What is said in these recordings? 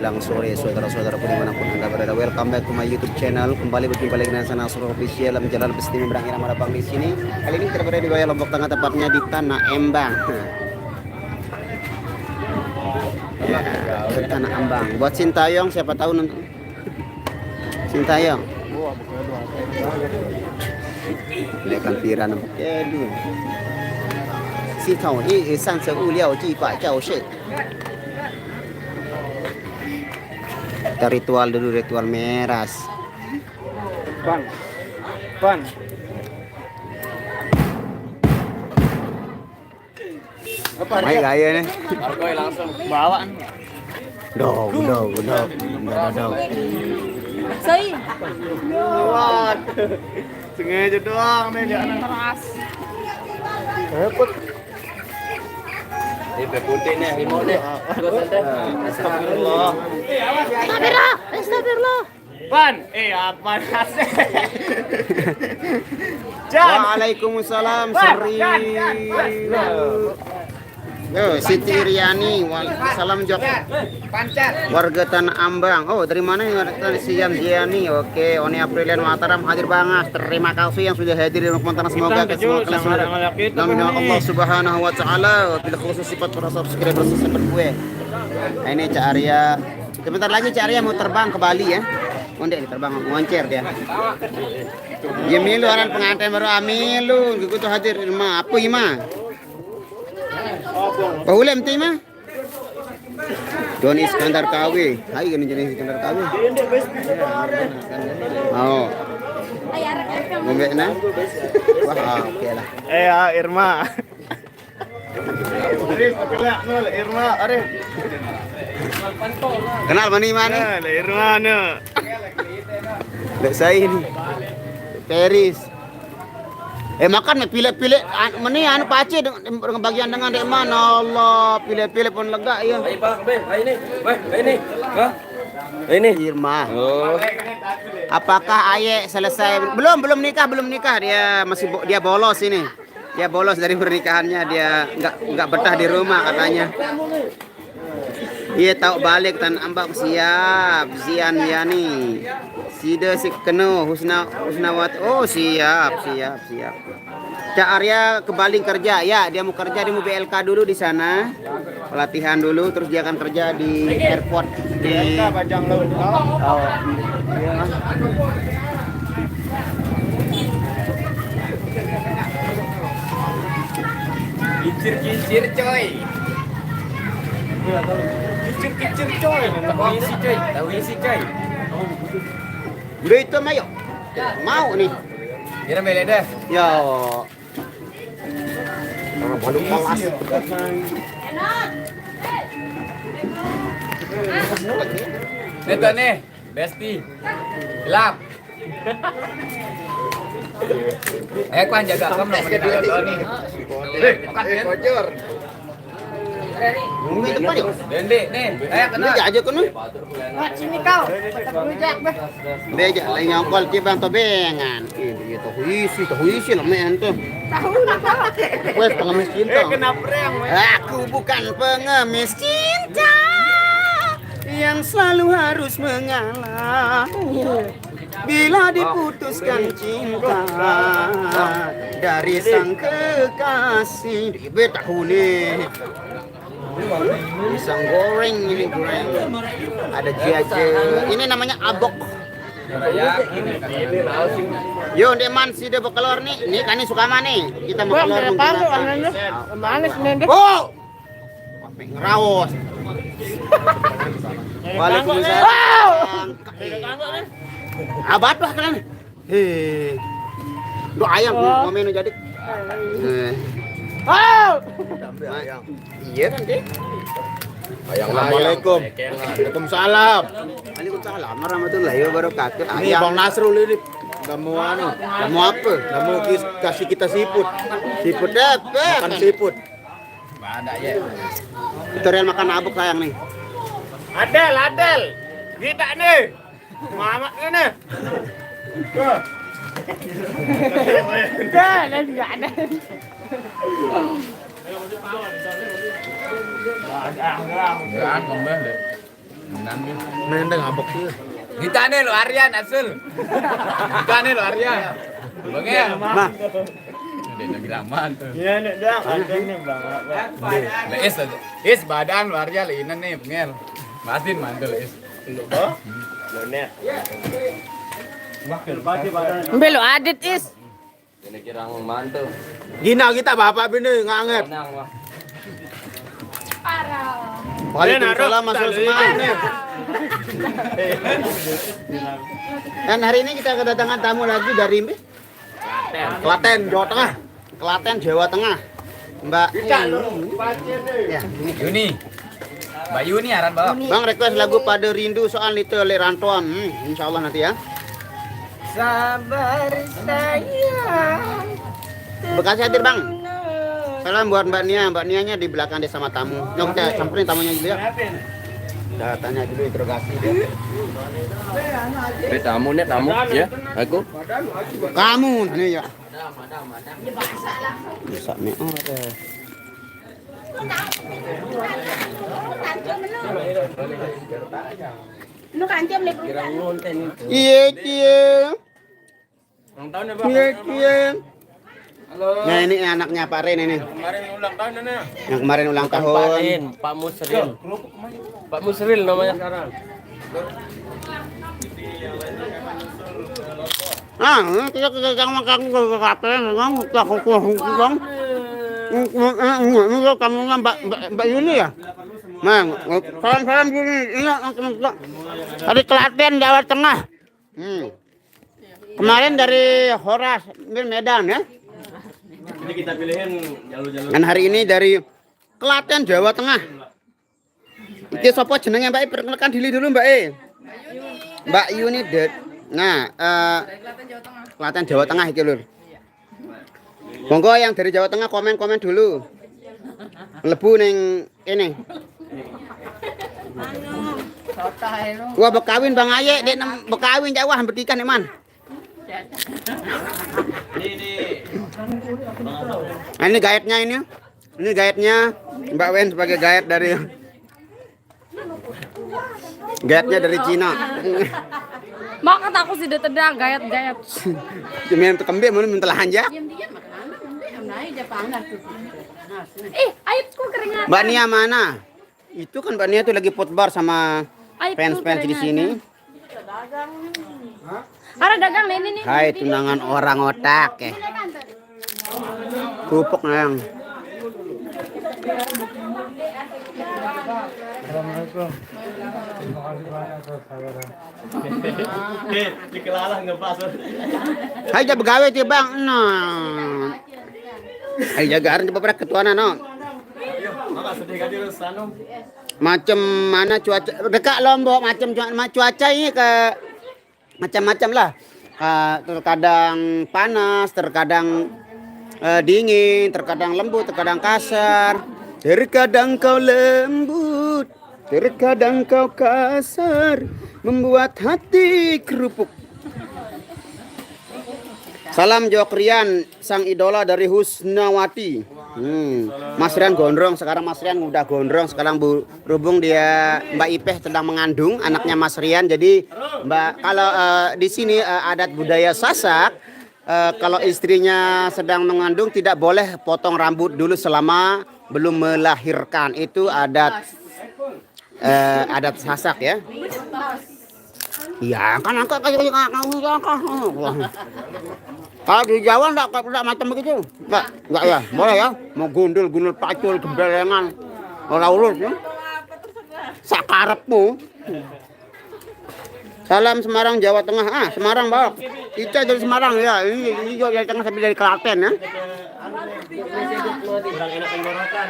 Lang sore saudara-saudara dimanapun anda berada, welcome back to my YouTube channel. Kembali berjumpa lagi dengan saya Nasrul Official dalam jalan pasti berangin nama Bang di sini. Kali ini kita berada di wilayah Lombok Tengah, tepatnya di Tanah Embang. Ya, ke Tanah Embang. Buat Sintayong, siapa tahu nonton. Sintayong. Lekan pira nampak. Aduh. Sintayong ini 35计划教室. Kita ritual dulu, ritual meras. Pan. Baik gaya nih. Margoy langsung bawa. Dog. Say. Lewat. Sengaja doang nih dia anak keras. Repot. Ini putih nih, remote deh. Astagfirullah. Astagfirullah. Pan, apa nasi? Jan. Waalaikumsalam Sri. Yo, Siti Riani, salam Jok. Pancat. Warga Tanah Ambang. Oh, dari mana ya? Dari Siam Jiani. Oke, Oni Aprilian Mataram hadir banget. Terima kasih yang sudah hadir di rumah tanah. Semoga semua kalian sudah dalam nama Allah Subhanahu wa taala. Bila khusus sifat para subscriber seperti gue. Nah, ini Cak Arya. Sebentar lagi Cak Arya mau terbang ke Bali ya. Ondek terbang ngoncer dia. Ya milu orang pengantin baru amilu, gitu hadir Ima. Apa Ima? Paulem tema. Doni Iskandar KW. Hai kan jenis Iskandar KW. Oh. Ngombe na? Wah, oke lah. Irma. Irma, Arif. Kenal mana? Irma ne. Lek saya ini. Paris. Makan pilih-pilih meni anu pace dengan bagian dengan dek mana Allah pilih-pilih pun lega ya. Hai Pak, ini. Ini. Hah? Ini Irma. Oh. Apakah Aye selesai? Belum nikah dia bolos ini. Dia bolos dari pernikahannya, dia nggak betah di rumah katanya. Iya tahu balik Tanah Ambang siap Zian Yani Sida Sikeno Husnawat. Oh siap. Cak Arya kebaling kerja ya, dia mau BLK dulu di sana, pelatihan dulu, terus dia akan kerja di airport di Bajang Laut. oh, iya. Kicir coy. Kicir coy. Tahu isi coy. Udah itu mayo mau nih Kira mele deh. ya baru kelas Itu nih, Besti. Gelap. Kan jaga kamu nomor kita nih. Bocor. Mungkin depan yuk. Dende nih, kenal. Ini aja kono. Sini kau. Rujak beh. Beja lain nyongkol cibang tobengan. Ini huisi lah men tuh. Tahu nak. Wes pengemis cinta. Kenapa yang? Aku bukan pengemis cinta yang selalu harus mengalah bila diputuskan cinta dari sang kekasih. Di tahu nih. Pisang goreng ini goreng. Ada jaje. Ini namanya abok. Yo, Deman si dia keluar nih. Ini kan ini suka mana nih? Kita mau keluar menggunakan. Manis nende. Oh! Sampai ngerawas. Waalaikumsalam. Abad lah kalian. Lu ayam mau menu jadi. Oh! Iya kan, Dek? Assalamualaikum. Waalaikumsalam. Waalaikumsalam warahmatullahi wabarakatuh. Ini Bang Nasrul ini. Kamu Kamu apa? kamu kasih kita siput. Siput apa? Makan siput. Ada ya. Tutorial makan abuk sayang nih. Adel. Kita nih. Mama ini. Dah, enggak ada. Enggak, ngomong deh. Nendang abak sih. Kita nih lo Aryan Asul. Kita nih lo Aryan. Bangel. Mah, Udah bilang mantul. Iya nih dang, ada nih bang. Is badan lo Aryan ini nih bangel. Masin mantul is. Lo nih. Belo adit is. Ini kirang mantul. Gina kita bapak bini nganget. Tenang wah. Waalaikumsalam Mas Usman. Dan hari ini kita kedatangan tamu lagi dari Klaten, Jawa Tengah. Klaten, Jawa Tengah. Mbak ya. Yuni. Mbak Yuni aran bawa. Bang request lagu Pada Rindu soal Little Rantuan. Insya Allah nanti ya. Sabar sayang. Bekasi hadir Bang. Salam buat Mbak Nia. Mbak Nianya di belakang dia sama tamu. Yuk kita samperin tamunya dulu ya. Kita tanya dulu interogasi dia. Tamu nih tamu ya. Aku. Kamu nih ya. Bisa nih. Oh, ada. Lu kancam nih. Iya, iya. Iya, iya. Nah ini anaknya Pak Ren ini. Kemarin ulang tahun ini. Yang kemarin ulang tahun. Pak Musril. Pak Musril namanya sekarang. Ah, kita makan ke kafe memang kita kurang. Ini kamu Mbak Yuni ya? Mang, salam Yuni. Iya, dari Klaten, Jawa Tengah. Kemarin dari Horas, Medan ya. Ini kita pilihin jalur-jalur. Dan hari ini dari Klaten, Jawa Tengah. Iki sapa jenenge Mbak? Perkenalkan diri dulu Mbak. Mbak Yuni Det. Nah, Klaten Jawa Tengah iki lur. Monggo yang dari Jawa Tengah komen-komen dulu. Lebu ning ini. Wah bekawin Bang Aye, dek bekawin Jawa betikan nih man. Nah, ini gaetnya ini. Ini gaetnya Mbak Wen sebagai gaet dari gaetnya dari Cina. Mau kata aku sih tedang gayat-gayat. Cuma yang kembali mau minta hanja. Diam-diam makan. Aja panas tuh. Aib kok keringat. Mbak Nia mana? Itu kan Mbak Nia tuh lagi potbar sama fans-fans di sini. Ada dagang ini nih. Hai tunangan orang otak ya. Kerupuk nang. Assalamualaikum. Terima kasih banyak atas saudara. Dikelalah ngebas. Hai jaga begawe ti Bang. Nah. Hai jagaan coba pernah ketuanan no. Macam mana cuaca dekat Lombok macam cuaca ini ke macam-macam lah. Terkadang panas, terkadang dingin, terkadang lembut, terkadang kasar. Terkadang kau lembut, terkadang kau kasar, membuat hati kerupuk. Salam Jokrian, sang idola dari Husnawati. Mas Rian gondrong, sekarang Mas Rian udah gondrong. Sekarang berhubung dia Mbak Ipeh sedang mengandung anaknya Mas Rian. Jadi Mbak kalau di sini adat budaya Sasak, kalau istrinya sedang mengandung tidak boleh potong rambut dulu selama belum melahirkan. Itu adat adat Sasak ya. Iya kan angkat kalau di Jawa enggak macam begitu. Enggak ya. Boleh ya. Mau gundul pacul gembelengan. Ora urus ya. Sakarepmu. Salam Semarang Jawa Tengah. Ah, Semarang, Bang. Ica dari Semarang ya. Ini juga dari tengah sampai dari Klaten ya. Kurang enak tenggorokan.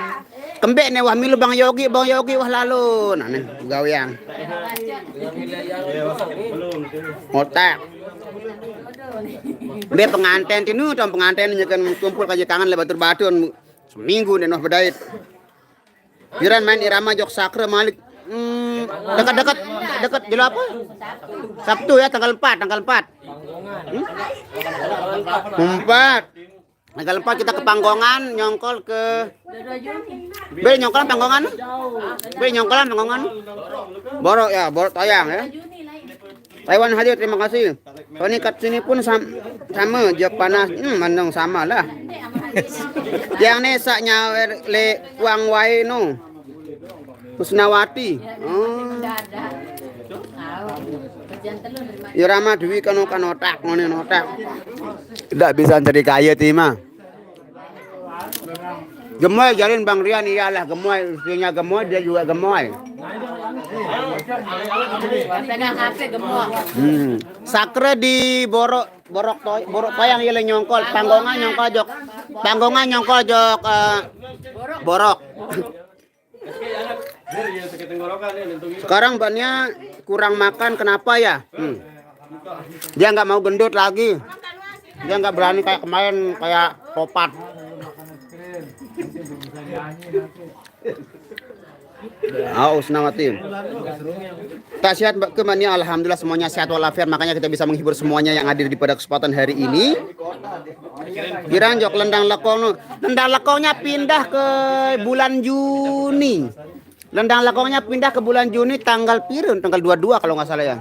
Kembek nih wah milu Bang Yogi wah lalu. Nah nih gawean. Otak. Be pengantin tinu dong pengantin nyekan kumpul kaje kangen le batur-batur seminggu nih noh bedait. Jiran main irama jok sakre Malik. Dekat jelo apa? Sabtu ya tanggal 4. 4. Tanggal 4 kita ke Panggongan, nyongkol ke 2 Juni. Beli nyongkolan Panggongan. Beli nyongkolan Panggongan. Borok ya, borok tayang ya. 2 Juni lain. Taiwan hadir, terima kasih. Tony kat sini pun sama jok panas, mandang sama lah. Ini sama hadirnya. Yang ni saknya le Wang Wai no. Husnawati. Oh. Mendadak. Kerjaan telur dari mana? Ya ramah duit kan otak ngene otak. Tidak bisa jadi kaya Tima. Gemoy jalin Bang Rian iyalah gemoy, istrinya gemoy dia juga gemoy. Pegang HP gemuk. Sakre di borok toyang ile nyongkol, Panggongan nyongkol jok borok. Sekarang bannya kurang makan kenapa ya? Dia nggak mau gendut lagi. Dia nggak berani kayak kemarin kayak topat. Usnawati. Tak sehat kemania alhamdulillah semuanya sehat walafiat, makanya kita bisa menghibur semuanya yang hadir di pada kesempatan hari ini. Giranjok lendang lekong. Lendang lekongnya pindah ke bulan Juni. Lendang lekongnya pindah ke bulan Juni tanggal pirun, tanggal 22 kalau nggak salah ya.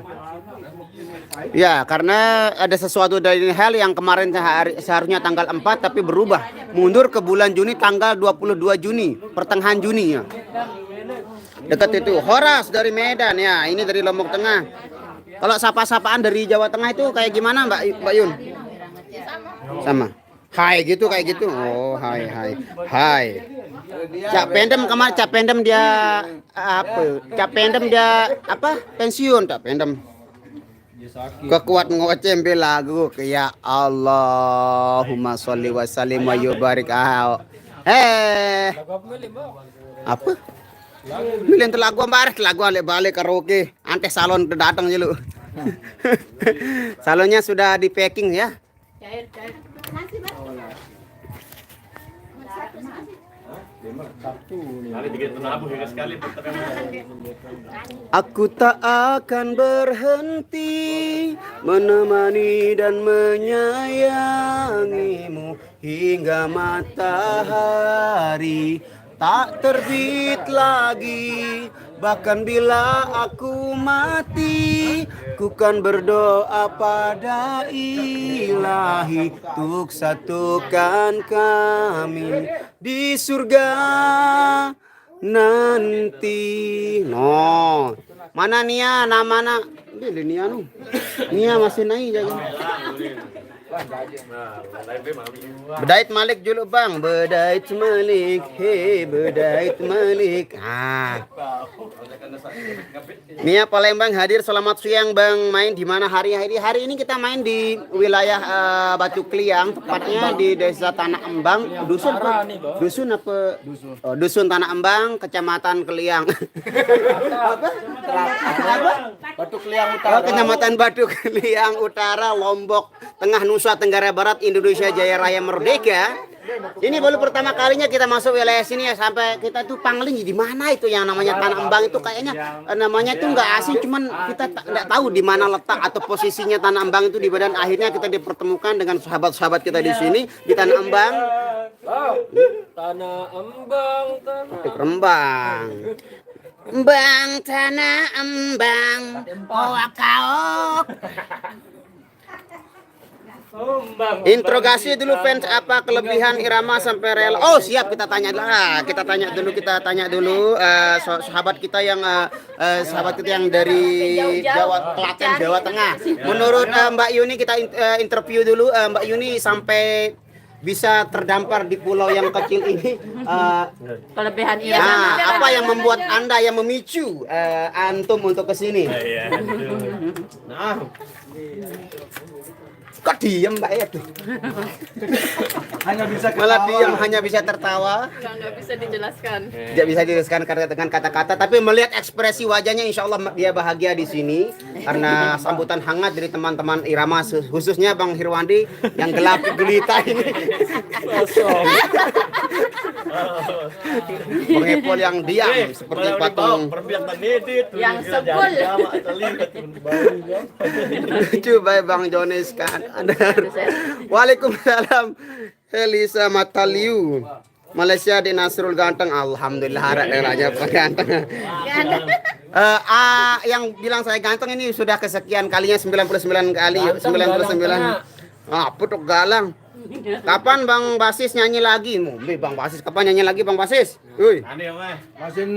Ya, karena ada sesuatu dari hal yang kemarin seharusnya tanggal 4 tapi berubah mundur ke bulan Juni tanggal 22 Juni, pertengahan Juni ya. Dekat itu. Horas dari Medan ya, ini dari Lombok Tengah. Kalau sapa-sapaan dari Jawa Tengah itu kayak gimana Mbak Yun? Sama. Hai gitu kayak gitu. Oh, hai. Cak Pendem dia apa? Cak Pendem dia apa? Pensiun Cak Pendem. Kekuat ngocempe lagu ya Allahumma sholli wa sallim wa yubarik apa? Milih lagu baris lagu balik karaoke. Ante salon datang je lu. Salonnya sudah di packing ya. Cair. Nanti Bang. Aku tak akan berhenti menemani dan menyayangimu hingga matahari tak terbit lagi. Bahkan bila aku mati, ku kan berdoa pada Ilahi untuk satukan kami di surga nanti. No, mana Nia? Namana? Beli Nia nu. Nia masih naik jaga. Bedait Malik dulu Bang, Bedait Malik, he Bedait Malik. Mia Palembang hadir, selamat siang Bang. Main di mana hari ini kita main di wilayah Batu Kliang, tepatnya di Desa Tanah Embang, dusun apa? Oh, dusun Tanah Embang, Kecamatan Kliang. Apa? Batu Kliang Utara. Oh, Kecamatan Batu Kliang Utara, Lombok Tengah, Nusa Tenggara Barat, Indonesia Jaya Raya Merdeka. Ini baru pertama kalinya kita masuk wilayah sini ya, sampai kita tuh pangling di mana itu yang namanya Tanah Embang itu kayaknya namanya itu nggak asing, cuman kita nggak tahu di mana letak atau posisinya Tanah Embang itu di badan. Akhirnya kita dipertemukan dengan sahabat-sahabat kita di sini di Tanah Embang. Tanah Embang, Rembang. Embang Tanah Embang, kaok. Interogasi dulu fans, apa kelebihan Irama sampai rela? Oh siap, kita tanya dulu sahabat kita yang dari Klaten, Jawa Tengah. Menurut Mbak Yuni, kita interview dulu Mbak Yuni sampai bisa terdampar di pulau yang kecil ini. Kelebihan Apa yang membuat Anda yang memicu antum untuk kesini? Kok diem Mbak ya tuh? Malah diem, hanya bisa tertawa. Nggak bisa dijelaskan. Tidak bisa dijelaskan dengan kata-kata, tapi melihat ekspresi wajahnya, insya Allah dia bahagia di sini karena sambutan hangat dari teman-teman Irama, khususnya Bang Hirwandi yang gelap gulita ini. Bang Epol yang diam seperti patung. Yang sebul. Coba Bang Jones kan. Waalaikumsalam. Elisa Mataliu. Malaysia di Nasrul ganteng. Alhamdulillah harap daerahnya ganteng. Yang bilang saya ganteng ini sudah kesekian kalinya 99 kali. 99. Putuk galang. Kapan Bang Basis nyanyi lagi? Bang Basis kapan nyanyi lagi Bang Basis? Woi. Masin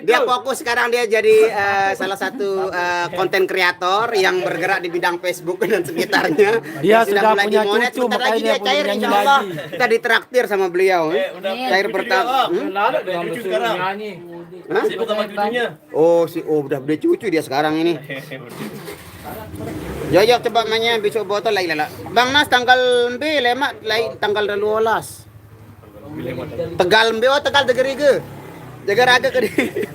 Dia fokus sekarang dia jadi salah satu konten kreator yang bergerak di bidang Facebook dan sekitarnya. Dia sudah mulai punya dimonet. cucu, Sebentar lagi makanya dia dia cair boleh nyanyi insyaallah. lagi. Kita ditraktir sama beliau. Cair pertama. Hah? Oh udah beli cucu dia sekarang ini. Yo coba mainnya besok botol lagi lah. Bang Nas tanggal B lemak lain tanggal 12. Tegal B Tegal Tegeriga. Jagaraga Kediri.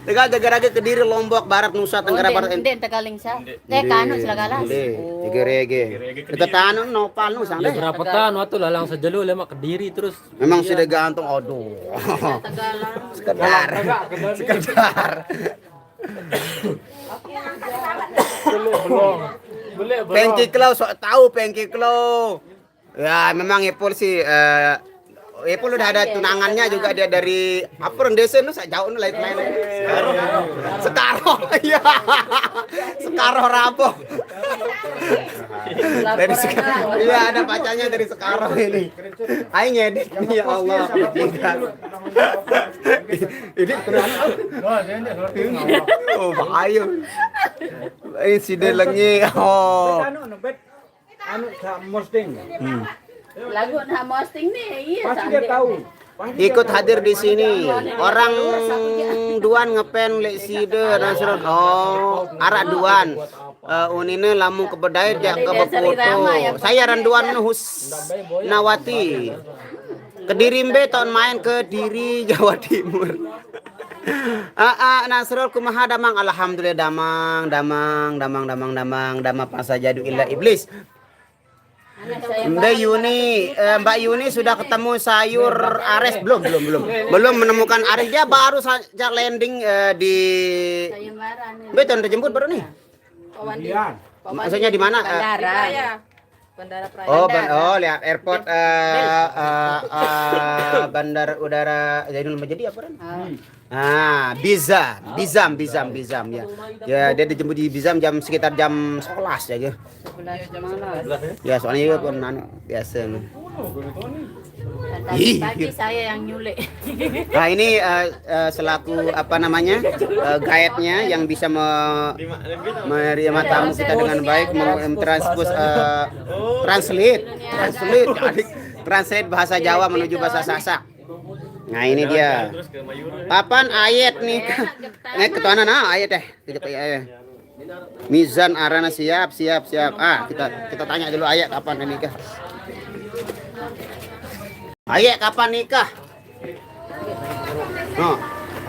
Tegal Jagaraga Kediri Lombok Barat Nusa Tenggara Barat. Ndek Tegaling sa. Kanu silagalas. Tegerege. Kita tanun nopal nu sang deh. berapa tahun waktu lalang sejalo lemak Kediri terus. Memang sudah gantung aduh. Sekedar. Belum. Pengkiklau sok tahu Pengkiklau. Ya memang Epul sih Epul udah ada tunangannya juga dia dari apa desa nu jauh nu lain. Sekaro. Iya. Sekaro Raboh. Dari Sekaro. Iya ada pacarnya dari Sekaro ini. Aing ngedit ya Allah. Ini oh bahaya. Insiden lagi. Oh. Lagu nah posting nih, iya. Pasti dia tahu. Ikut hadir di sini. Orang Duan ngepen lek side Nasrul. Oh, arak Duan. Unine lamun kebedai jak ke foto. Saya Randuan Husnawati. Kediri mbe tahun main ke Diri Jawa Timur. Nasrul kumaha damang alhamdulillah damang pasa jadu illa iblis. Mbak Yuni sudah ketemu sayur Ares belum menemukan Ares dia baru saja landing di betul dijemput baru nih. Maksudnya di mana? Bandara Praya. Lihat airport bandar udara Zainul Majdi apa kan? Bizam ya. Ya dia dijemput di Bizam sekitar jam 11 ya. 11 malam. Ya soalnya pun biasa. Tadi saya yang nyulek. Nah ini selaku apa namanya guide-nya yang bisa menerima tamu kita dengan baik, translate bahasa Jawa menuju bahasa Sasak. Nah ini dia. Kapan ayat nih? Ketuanan ayat deh. Mizan Arana siap. Kita tanya dulu ayat kapan nikah. Ayat kapan nikah?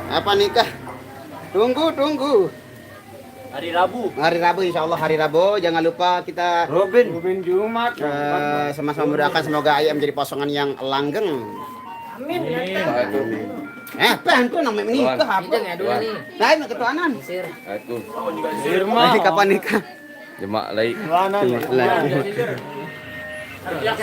Kapan nikah? Tunggu. Hari Rabu insyaallah hari Rabu. Jangan lupa kita Robin Jumat. sama-sama mendoakan semoga ayat menjadi pasangan yang langgeng. Amin. Pengen namanya nikah apa? Lain ketuanan. Kapan nikah? Jemak lain.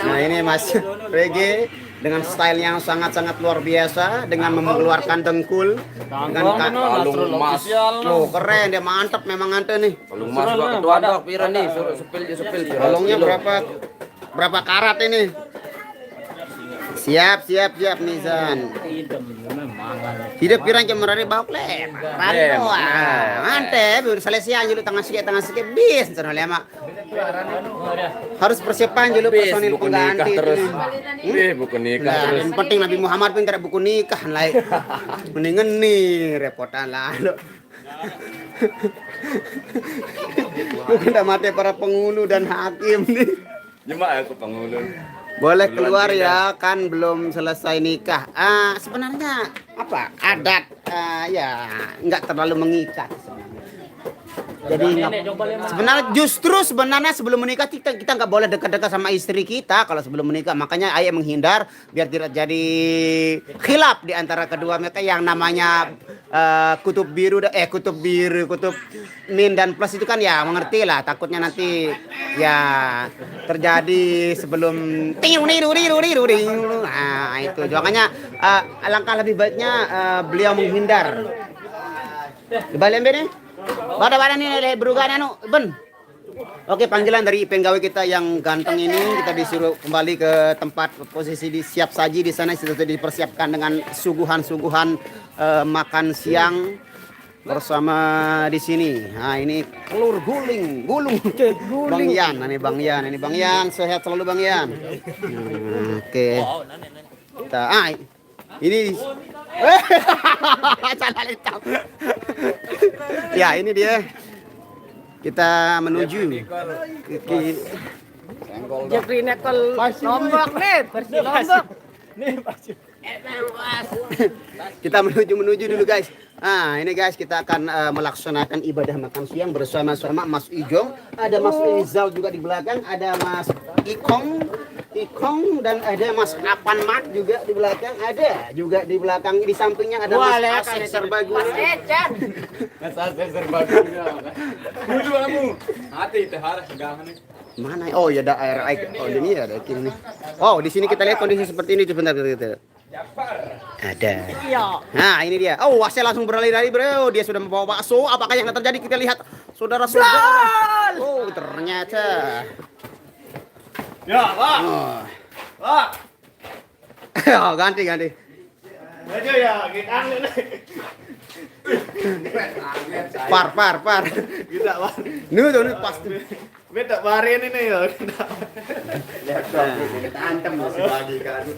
Nah ini Mas Rege dengan style yang sangat-sangat luar biasa dengan mengeluarkan dengkul dengan kalung emas. Loh keren dia mantap memang ante nih. Kalung emas gua ketua dok pira nih sepil. Kalungnya berapa karat ini? Siap Nizan. Hidup pirang cemerari bau klep. Rado mantep selesai dulu tengah sikit bis mak. Harus persiapan dulu personil pengganti terus. ini. Buku nikah terus. Yang penting Nabi Muhammad pun tidak buku nikah lain. Mendingan nih repotan lah. Bukan mati para penghulu dan hakim nih. Jemak aku penghulu. Boleh keluar ya kan belum selesai nikah. Sebenarnya apa adat ya nggak terlalu mengikat. Jadi sebenarnya sebelum menikah kita nggak boleh dekat-dekat sama istri kita kalau sebelum menikah. Makanya ayah menghindar biar tidak jadi khilaf di antara kedua mereka yang namanya kutub biru, kutub min dan plus itu kan ya mengerti lah. Takutnya nanti ya terjadi sebelum nah itu makanya alangkah lebih baiknya beliau menghindar. Dibalik nih. Badan ini berugan anu, Ben. Oke, panggilan dari penggawe kita yang ganteng ini kita disuruh kembali ke tempat posisi siap saji di sana sudah dipersiapkan dengan suguhan-suguhan makan siang bersama di sini. Nah, ini telur gulung. Bang Yan, ini Bang Yan, sehat selalu Bang Yan. Oke. Kita ini salah hitam. Ya, ini dia. Kita menuju Jepri nekol Lombok nih, versi Lombok. Kita menuju dulu guys. Ini guys kita akan melaksanakan ibadah makan siang bersama-sama Mas Ijong, ada Mas Rizal juga di belakang, ada Mas Ikong dan ada Mas Apan Mat juga di belakang, ada juga di belakang di sampingnya ada Mas Asep Serbaguna. Mas Asep Serbaguna. Dulu kamu. Hati teh harus pegangan nih. Mana? Oh ya ada air. Oh ini ada kini nih. Oh di sini kita lihat kondisi seperti ini sebentar kita. Ada. Nah ini dia. Oh wasnya langsung berlari bro. Dia sudah membawa bakso. Apakah yang terjadi kita lihat saudara-saudara. Oh ternyata. Ya Pak. Pak. Oh, ganti. Aja ya, kita Par. Kita Pak. Tuh pasti. Beta barin ini ya. Kita antem masih bagi kan.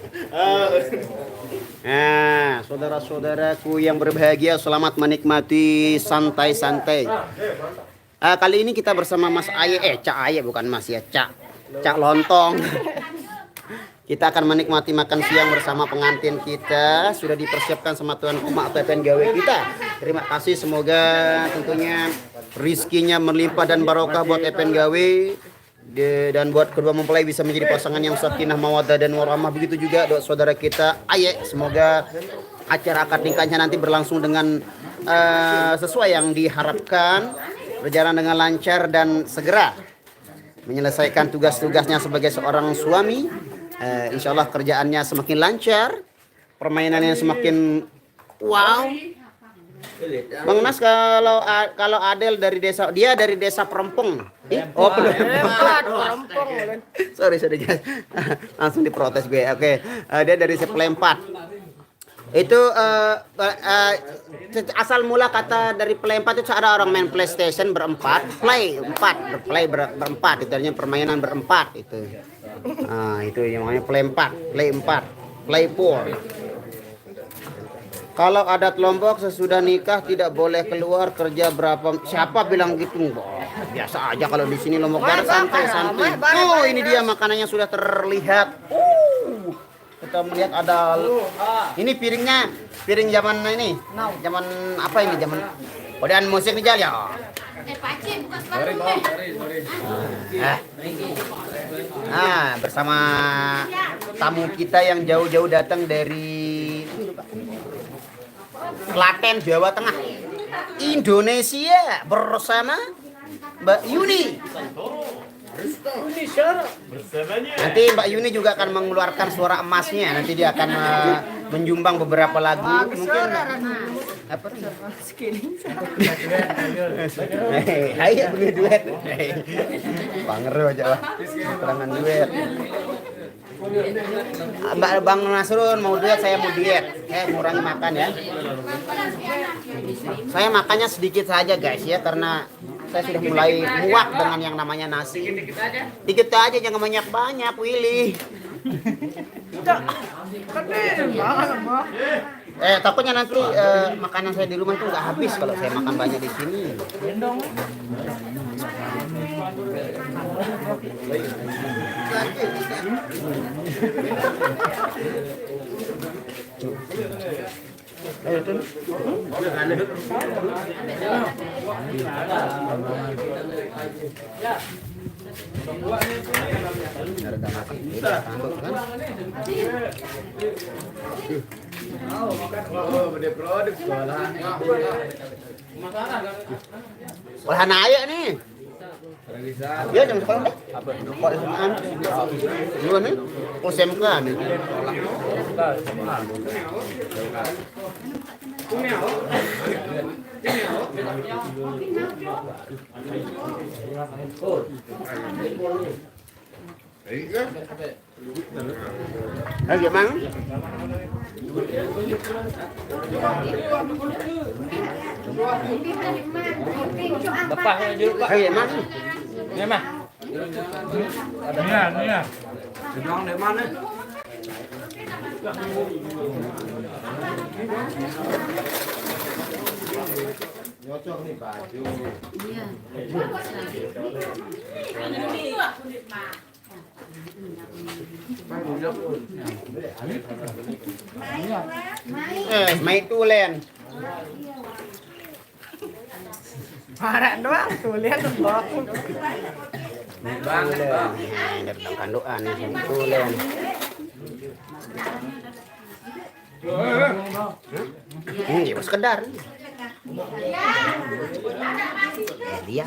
Saudara-saudaraku yang berbahagia, selamat menikmati santai-santai. Kali ini kita bersama Mas Aye, Cak Aye bukan Mas ya, Cak Lontong. Kita akan menikmati makan siang bersama pengantin kita. Sudah dipersiapkan sama Tuan Rumah atau gawe kita. Terima kasih, semoga tentunya rizkinya melimpah dan barokah buat gawe. Dan buat kedua mempelai bisa menjadi pasangan yang sakinah mawaddah dan warahmah. Begitu juga doa saudara kita Aye, semoga acara akad nikahnya nanti berlangsung dengan sesuai yang diharapkan, berjalan dengan lancar dan segera menyelesaikan tugas-tugasnya sebagai seorang suami. Insya Allah kerjaannya semakin lancar, permainannya semakin wow. Bang Nas, kalau Adel dari desa, dia dari desa Perempong. Oh Perempong. Sorry guys. Langsung diprotes gue. Oke. Dia dari Sepelempat. Itu asal mula kata dari Pelempat itu ada orang main PlayStation berempat, berempat. Itu artinya permainan berempat itu. Itu yang namanya Play 4, Play 4. Kalau adat Lombok sesudah nikah tidak boleh keluar kerja berapa? Siapa bilang gitu? Biasa aja kalau di sini Lombok Barat santai. Oh, ini dia makanannya sudah terlihat. Kita melihat ada ini piring zaman ini. Zaman apa ini? Zaman dan musik nih Jal ya. Pace bukan bersama tamu kita yang jauh-jauh datang dari Klaten, Jawa Tengah, Indonesia bersama Mbak Yuni. Nanti Mbak Yuni juga akan mengeluarkan suara emasnya. Nanti dia akan menjumbang beberapa lagu. Mungkin apa? Ayo punya duet. Pangeru aja lah. Keterangan duet. Bang Nasrun mau duet, saya mau diet. Ngurangi makan ya. Saya makannya sedikit saja guys ya, karena saya sudah mulai muak dengan yang namanya nasi. Dikit aja, jangan banyak-banyak, Willy. Takutnya nanti makanan saya di rumah itu nggak habis kalau saya makan banyak di sini. Ayo tuh. Harga makan beda tanduk kan. Oh, beda produk sekolahan. Olahan aja nih. Realisasi. Dia jam sekolah deh. Apa? Kok SMA? Dua nih. Oh SMK nih. Ayo gimana? Ayo gimana? Ini mah. Nia. Sedang di mana? Nyocok nih baju. Main tulen. Parah doang tuh lihat tuh baku. Banget, Bang. Datang kanduan nih tulen. Ya sekedar. Dia.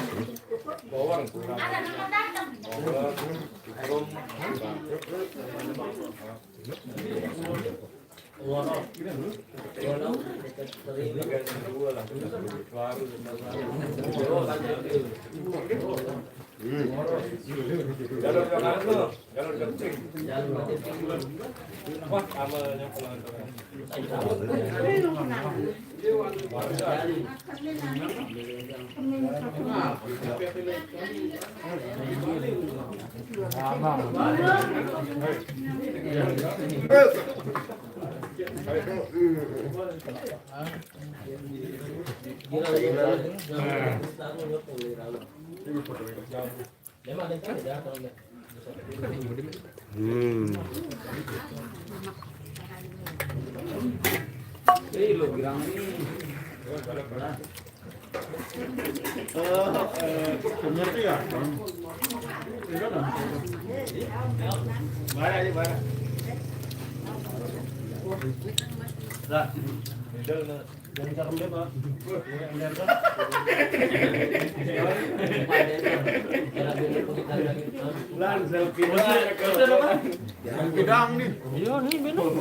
Bidang nih. Iya nih minum.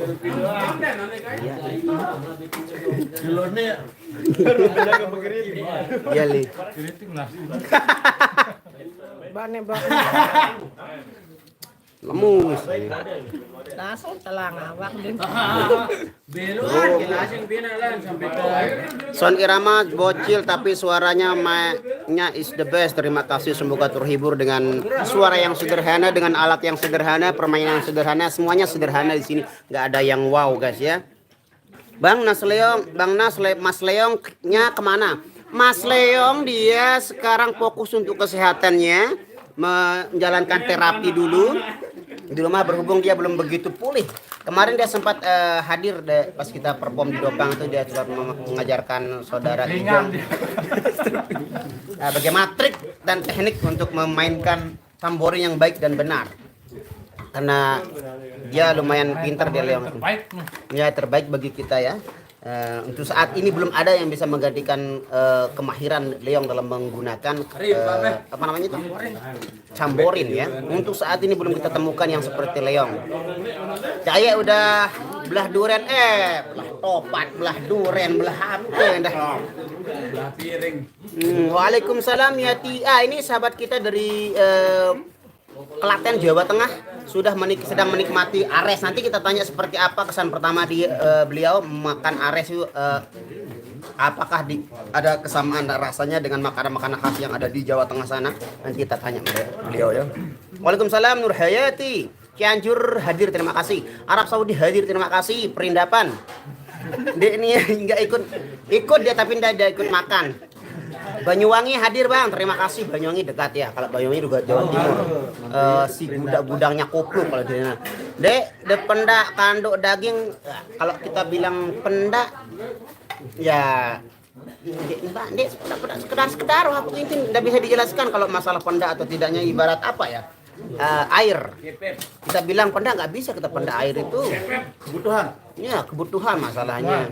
Iya li. Keriting lah. Bane Lemus. langsung telang awak din. Son irama bocil tapi suaranya is the best. Terima kasih, semoga terhibur dengan suara yang sederhana, dengan alat yang sederhana, permainan yang sederhana, semuanya sederhana di sini. Nggak ada yang wow guys ya. Bang Nas Leong, Mas Leongnya kemana? Mas Leong dia sekarang fokus untuk kesehatannya, menjalankan terapi dulu di rumah, berhubung dia belum begitu pulih. Kemarin dia sempat hadir pas kita perform di Dopang itu, dia juga mengajarkan saudara Ijong bagaimana trik dan teknik untuk memainkan tamborin yang baik dan benar. Karena dia lumayan pintar dia Leong. Ya terbaik bagi kita ya. Untuk saat ini belum ada yang bisa menggantikan kemahiran Leong dalam menggunakan apa namanya itu? Camborin ya. Untuk saat ini belum kita temukan yang seperti Leong. Caya udah belah duren, belah topat, belah duren, belah apa dah. Belah piring. Waalaikumsalam ya Tia. Ini sahabat kita dari Klaten, Jawa Tengah, sudah sedang menikmati ares. Nanti kita tanya seperti apa kesan pertama beliau makan ares itu, apakah ada kesamaan rasanya dengan makanan-makanan khas yang ada di Jawa Tengah sana. Nanti kita tanya beliau ya. Waalaikumsalam Nur Hayati. Cianjur hadir, terima kasih. Arab Saudi hadir, terima kasih. Perindapan. Dia ini nggak ikut dia tapi dia ikut makan. Banyuwangi hadir bang, terima kasih. Banyuwangi dekat ya, kalau Banyuwangi juga Jawa Timur. Si gudang-gudangnya koplo kalau di sana. Dek, pendak kanduk daging, kalau kita bilang pendak Ya, Mbak, sekedar waktu itu tidak bisa dijelaskan kalau masalah penda atau tidaknya ibarat apa ya? Air. Kita bilang penda nggak bisa kita penda air itu. Kebutuhan. Ya, kebutuhan masalahnya.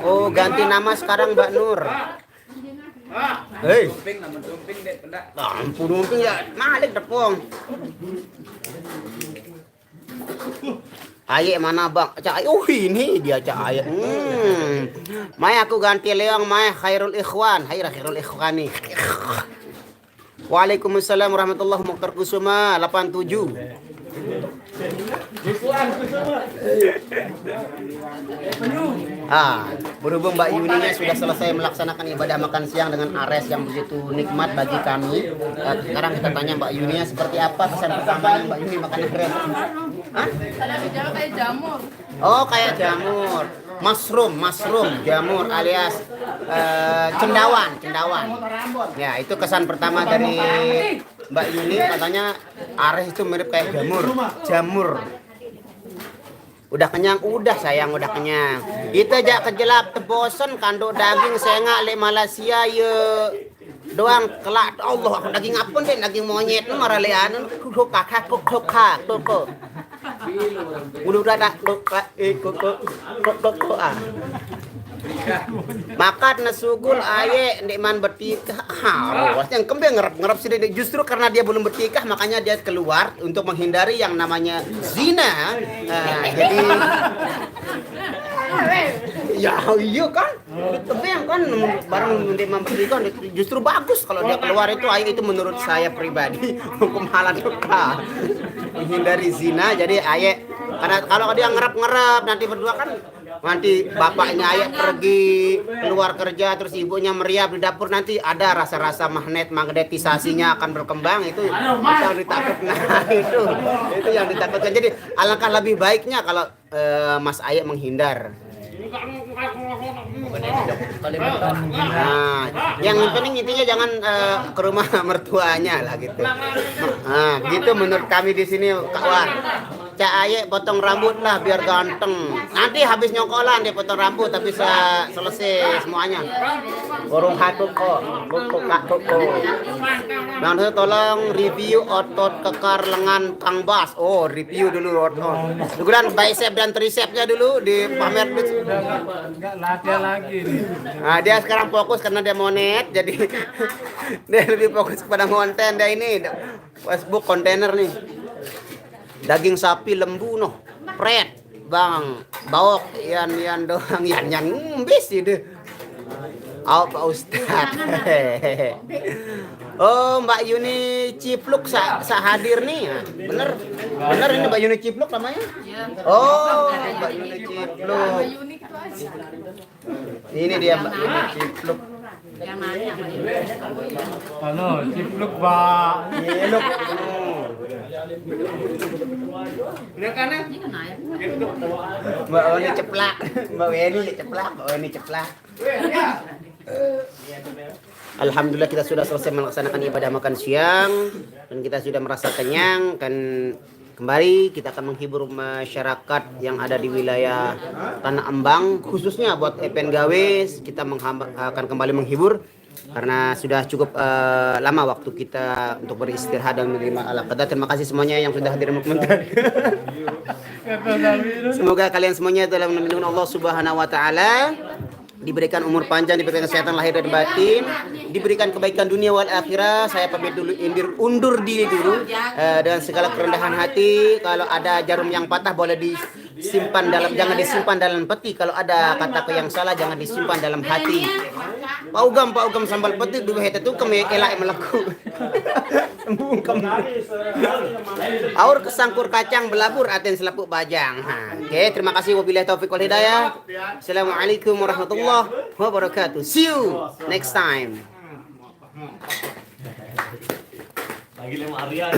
Oh, ganti nama sekarang Mbak Nur. Hei, Tumping namun tumping dek pendak. ampun mungkin ya malik tepung. Ayek mana bang? Cak ini dia Cak Ayek. Mai aku ganti leong mai khairul ikhwan, khairul ikhwani. Waalaikumsalam warahmatullahi wabarakatuh. Kusuma 87. Berhubung Mbak Yuninya sudah selesai melaksanakan ibadah makan siang dengan ares yang begitu nikmat bagi kami. Sekarang kita tanya Mbak Yuninya seperti apa kesan pertamanya Mbak Yuni makan ares? Hah? Kalau di Jawa kayak jamur. Oh, kayak jamur. Mushroom, jamur alias cendawan. Ya, itu kesan pertama dari Mbak Yuni, katanya ares itu mirip kayak jamur. Udah kenyang, udah sayang, udah kenyang. Itu aja kejelap tebosen kanduk daging sengak le Malaysia ye. Doang kelak Allah aku daging apa deh, daging monyet nu maralean kok udah makat nasugul aye ndekman bertikah. Yang kembali ngerap sih justru karena dia belum bertikah makanya dia keluar untuk menghindari yang namanya zina. Jadi ya iya kan, tapi yang kan barang ndekman bertikah justru bagus kalau dia keluar itu aye itu menurut saya pribadi hukum halal juga menghindari zina. Jadi aye karena kalau dia ngerap nanti berdua kan nanti bapaknya ayah pergi keluar kerja terus ibunya meriap di dapur nanti ada rasa-rasa magnetisasinya akan berkembang itu yang ditakutkan. itu yang ditakutkan. Jadi alangkah lebih baiknya kalau Mas Ayah menghindar. Nah, yang penting intinya jangan ke rumah mertuanya lah gitu. Nah, gitu menurut kami di sini kawan. Cak Ayek potong rambut lah biar ganteng. Nanti habis nyokolan dia potong rambut tapi bisa selesai semuanya. Warung hatut kok, Bang tolong review otot kekar lengan Kang Bas. Oh, review dulu otot. Kemudian bicep dan tricepnya dulu dipamer. Enggak latihan lagi nih. Nah, dia sekarang fokus karena dia monet, jadi dia lebih fokus kepada konten. Dia ini Facebook kontainer nih. Daging sapi lembu noh, pret, bang, baok, yan doang, yan bis itu. Oh Pak Ustad. Oh Mbak Yuni Cipluk hadir nih, bener ini Mbak Yuni Cipluk namanya? Oh Mbak Yuni Cipluk. Ini dia Mbak Yuni Cipluk. Yang nanya sama ibu. Cipluk Pak. Cipluk. Ini kan ayam. Mbak Weni ceplak, Mbak Weni ceplak. Alhamdulillah kita sudah selesai melaksanakan ibadah makan siang dan kita sudah merasa kenyang dan kembali kita akan menghibur masyarakat yang ada di wilayah Tanah Ambang khususnya buat Epen Gawes kita akan kembali menghibur karena sudah cukup lama waktu kita untuk beristirahat dan menerima al-qadar. Terima kasih semuanya yang sudah hadir menonton. Semoga kalian semuanya dalam lindungan Allah Subhanahu wa taala, diberikan umur panjang, diberikan kesehatan lahir dan batin, diberikan kebaikan dunia wal akhirah. Saya pamit dulu, undur diri dulu dengan segala kerendahan hati. Kalau ada jarum yang patah boleh disimpan jangan disimpan dalam peti. Kalau ada kataku yang salah jangan disimpan dalam hati. Paugam sambal peti dua heta tu kami elak melaku. Sembungkem. Aur kesangkur kacang belabur aten selapuk bajang. Oke, terima kasih wabillahi taufik wal hidayah. Assalamualaikum warahmatullahi wabarakatuh. See you next time. Lagi 5 hari ya,